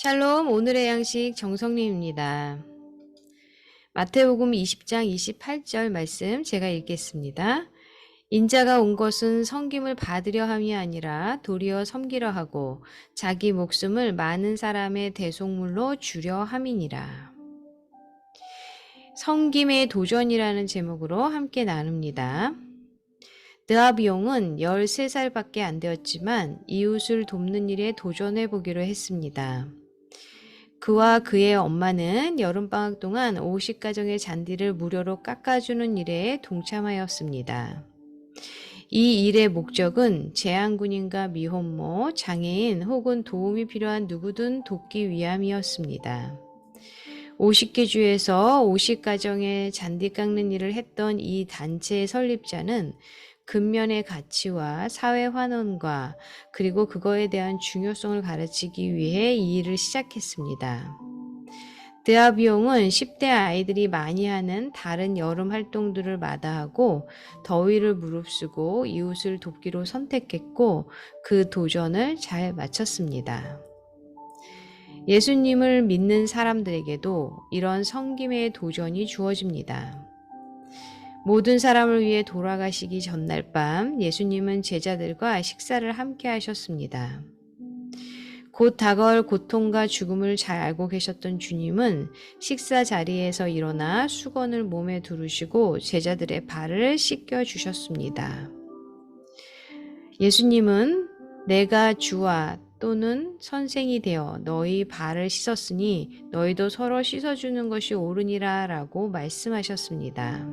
샬롬, 오늘의 양식 정성림입니다. 마태복음 20장 28절 말씀 제가 읽겠습니다. 인자가 온 것은 섬김을 받으려 함이 아니라 도리어 섬기려 하고 자기 목숨을 많은 사람의 대속물로 주려 함이니라. 섬김의 도전이라는 제목으로 함께 나눕니다. 드아비용은 13살밖에 안 되었지만 이웃을 돕는 일에 도전해 보기로 했습니다. 그와 그의 엄마는 여름방학 동안 50가정의 잔디를 무료로 깎아주는 일에 동참하였습니다. 이 일의 목적은 재향군인과 미혼모, 장애인 혹은 도움이 필요한 누구든 돕기 위함이었습니다. 50개 주에서 50가정의 잔디 깎는 일을 했던 이 단체의 설립자는 근면의 가치와 사회 환원과 그리고 그거에 대한 중요성을 가르치기 위해 이 일을 시작했습니다. 드아비용은 10대 아이들이 많이 하는 다른 여름 활동들을 마다하고 더위를 무릅쓰고 이웃을 돕기로 선택했고 그 도전을 잘 마쳤습니다. 예수님을 믿는 사람들에게도 이런 섬김의 도전이 주어집니다. 모든 사람을 위해 돌아가시기 전날 밤 예수님은 제자들과 식사를 함께 하셨습니다. 곧 다가올 고통과 죽음을 잘 알고 계셨던 주님은 식사 자리에서 일어나 수건을 몸에 두르시고 제자들의 발을 씻겨 주셨습니다. 예수님은 내가 주와 또는 선생이 되어 너희 발을 씻었으니 너희도 서로 씻어주는 것이 옳으니라 라고 말씀하셨습니다.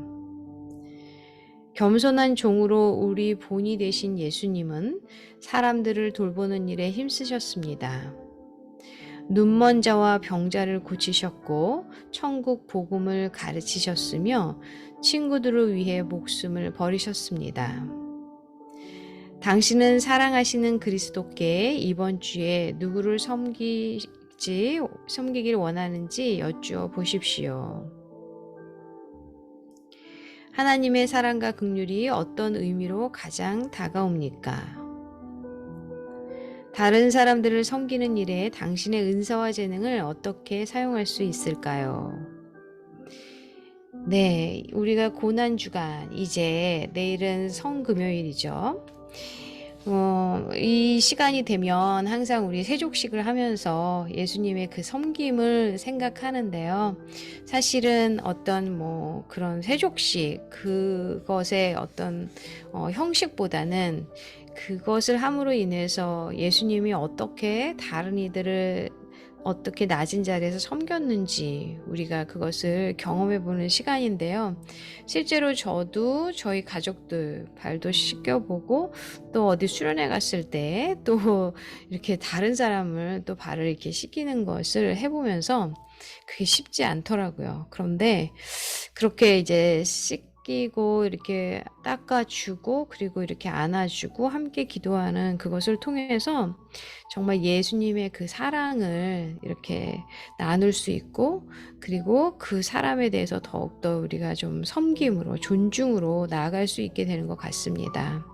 겸손한 종으로 우리 본이 되신 예수님은 사람들을 돌보는 일에 힘쓰셨습니다. 눈먼 자와 병자를 고치셨고 천국 복음을 가르치셨으며 친구들을 위해 목숨을 버리셨습니다. 당신은 사랑하시는 그리스도께 이번 주에 누구를 섬기길 원하는지 여쭈어 보십시오. 하나님의 사랑과 긍휼이 어떤 의미로 가장 다가옵니까? 다른 사람들을 섬기는 일에 당신의 은사와 재능을 어떻게 사용할 수 있을까요? 네, 우리가 고난주간, 이제 내일은 성금요일이죠. 이 시간이 되면 항상 우리 세족식을 하면서 예수님의 그 섬김을 생각하는데요. 사실은 어떤 그런 세족식, 그것의 어떤 형식보다는 그것을 함으로 인해서 예수님이 어떻게 다른 이들을 어떻게 낮은 자리에서 섬겼는지 우리가 그것을 경험해보는 시간인데요. 실제로 저도 저희 가족들 발도 씻겨보고 또 어디 수련회 갔을 때 또 이렇게 다른 사람을 또 발을 이렇게 씻기는 것을 해보면서 그게 쉽지 않더라고요. 그런데 그렇게 이제 씻기고 이렇게 닦아주고 그리고 이렇게 안아주고 함께 기도하는 그것을 통해서 정말 예수님의 그 사랑을 이렇게 나눌 수 있고 그리고 그 사람에 대해서 더욱더 우리가 좀 섬김으로 존중으로 나아갈 수 있게 되는 것 같습니다.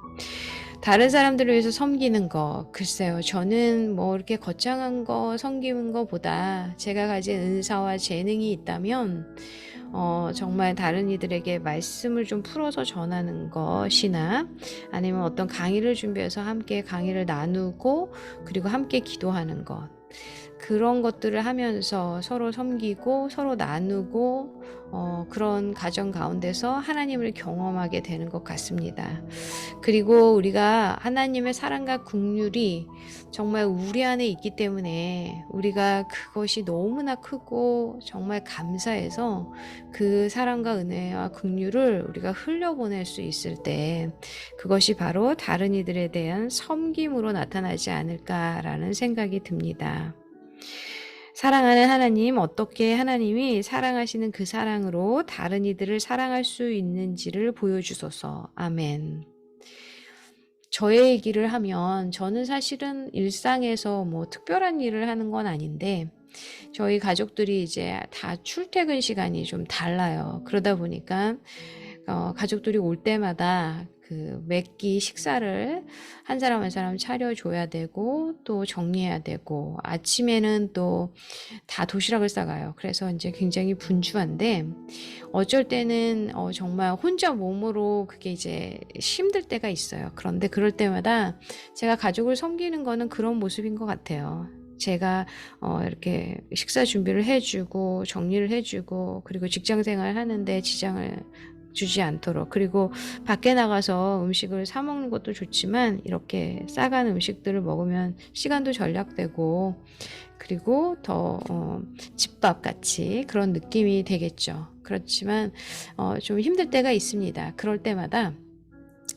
다른 사람들을 위해서 섬기는 거, 글쎄요. 저는 이렇게 거창한 거 섬기는 거보다 제가 가진 은사와 재능이 있다면 정말 다른 이들에게 말씀을 좀 풀어서 전하는 것이나 아니면 어떤 강의를 준비해서 함께 강의를 나누고 그리고 함께 기도하는 것. 그런 것들을 하면서 서로 섬기고 서로 나누고 그런 가정 가운데서 하나님을 경험하게 되는 것 같습니다. 그리고 우리가 하나님의 사랑과 긍휼이 정말 우리 안에 있기 때문에 우리가 그것이 너무나 크고 정말 감사해서 그 사랑과 은혜와 긍휼을 우리가 흘려보낼 수 있을 때 그것이 바로 다른 이들에 대한 섬김으로 나타나지 않을까라는 생각이 듭니다. 사랑하는 하나님, 어떻게 하나님이 사랑하시는 그 사랑으로 다른 이들을 사랑할 수 있는지를 보여주소서. 아멘. 저의 얘기를 하면 저는 사실은 일상에서 특별한 일을 하는 건 아닌데 저희 가족들이 이제 다 출퇴근 시간이 좀 달라요. 그러다 보니까 가족들이 올 때마다 그 몇 끼 식사를 한 사람 한 사람 차려줘야 되고 또 정리해야 되고 아침에는 또 다 도시락을 싸가요. 그래서 이제 굉장히 분주한데 어쩔 때는 정말 혼자 몸으로 그게 이제 힘들 때가 있어요. 그런데 그럴 때마다 제가 가족을 섬기는 거는 그런 모습인 것 같아요. 제가 이렇게 식사 준비를 해주고 정리를 해주고 그리고 직장 생활 하는데 지장을 주지 않도록, 그리고 밖에 나가서 음식을 사 먹는 것도 좋지만 이렇게 싸간 음식들을 먹으면 시간도 절약되고 그리고 더 집밥 같이 그런 느낌이 되겠죠. 그렇지만 좀 힘들 때가 있습니다. 그럴 때마다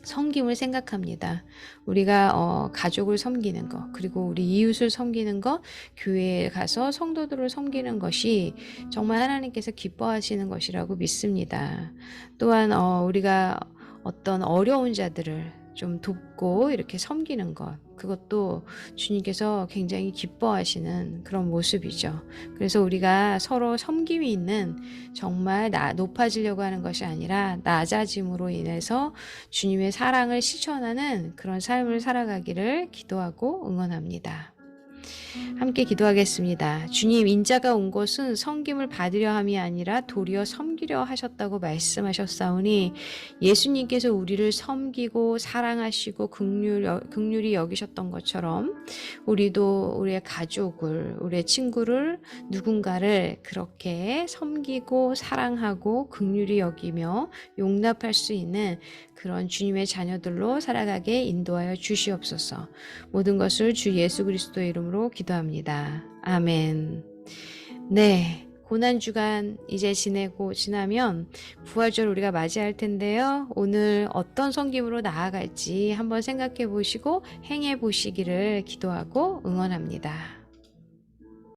섬김을 생각합니다. 우리가 가족을 섬기는 것, 그리고 우리 이웃을 섬기는 것, 교회에 가서 성도들을 섬기는 것이 정말 하나님께서 기뻐하시는 것이라고 믿습니다. 또한 우리가 어떤 어려운 자들을 좀 돕고 이렇게 섬기는 것, 그것도 주님께서 굉장히 기뻐하시는 그런 모습이죠. 그래서 우리가 서로 섬김이 있는, 정말 높아지려고 하는 것이 아니라 낮아짐으로 인해서 주님의 사랑을 실천하는 그런 삶을 살아가기를 기도하고 응원합니다. 함께 기도하겠습니다. 주님, 인자가 온 것은 섬김을 받으려 함이 아니라 도리어 섬기려 하셨다고 말씀하셨사오니 예수님께서 우리를 섬기고 사랑하시고 긍휼히 여기셨던 것처럼 우리도 우리의 가족을, 우리의 친구를, 누군가를 그렇게 섬기고 사랑하고 긍휼히 여기며 용납할 수 있는 그런 주님의 자녀들로 살아가게 인도하여 주시옵소서. 모든 것을 주 예수 그리스도의 이름으로 기도합니다. 아멘. 네, 고난주간 이제 지나면 부활절 우리가 맞이할 텐데요. 오늘 어떤 섬김으로 나아갈지 한번 생각해 보시고 행해 보시기를 기도하고 응원합니다.